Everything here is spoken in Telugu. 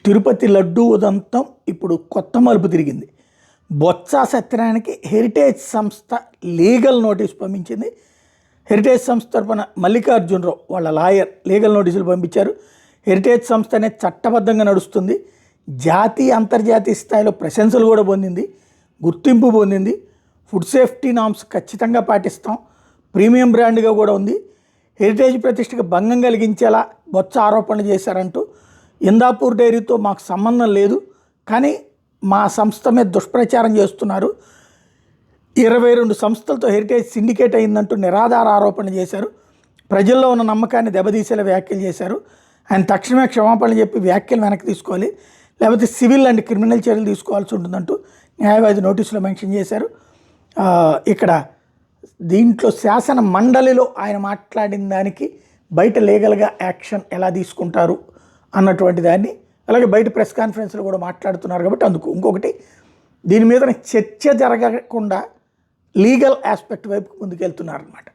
తిరుపతి లడ్డూ ఉదంతం ఇప్పుడు కొత్త మలుపు తిరిగింది. బొత్స సత్యనారాయణకి హెరిటేజ్ సంస్థ లీగల్ నోటీస్ పంపించింది. హెరిటేజ్ సంస్థ తరపున మల్లికార్జునరావు వాళ్ళ లాయర్ లీగల్ నోటీసులు పంపించారు. హెరిటేజ్ సంస్థ అనేది చట్టబద్ధంగా నడుస్తుంది, జాతీయ అంతర్జాతీయ స్థాయిలో ప్రశంసలు కూడా పొందింది, గుర్తింపు పొందింది, ఫుడ్ సేఫ్టీ నామ్స్ ఖచ్చితంగా పాటిస్తాం, ప్రీమియం బ్రాండ్గా కూడా ఉంది, హెరిటేజ్ ప్రతిష్టకు భంగం కలిగించేలా బొత్స ఆరోపణలు చేశారంటూ ఇందాపూర్ డైరీతో మాకు సంబంధం లేదు, కానీ మా సంస్థ మీద దుష్ప్రచారం చేస్తున్నారు, 22 సంస్థలతో హెరిటేజ్ సిండికేట్ అయిందంటూ నిరాధార ఆరోపణలు చేశారు. ప్రజల్లో ఉన్న నమ్మకాన్ని దెబ్బతీసేలా వ్యాఖ్యలు చేశారు. ఆయన తక్షణమే క్షమాపణలు చెప్పి వ్యాఖ్యలు వెనక్కి తీసుకోవాలి, లేకపోతే సివిల్ అండ్ క్రిమినల్ చర్యలు తీసుకోవాల్సి ఉంటుందంటూ న్యాయవాది నోటీసులో మెన్షన్ చేశారు. ఇక్కడ దీంట్లో శాసన మండలిలో ఆయన మాట్లాడిన దానికి బయట లీగల్గా యాక్షన్ ఎలా తీసుకుంటారు అన్నటువంటి దాన్ని, అలాగే బయట ప్రెస్ కాన్ఫరెన్స్లో కూడా మాట్లాడుతున్నారు కాబట్టి అందుకు ఇంకొకటి దీని మీద చర్చ జరగకుండా లీగల్ ఆస్పెక్ట్ వైపు ముందుకెళ్తున్నారనమాట.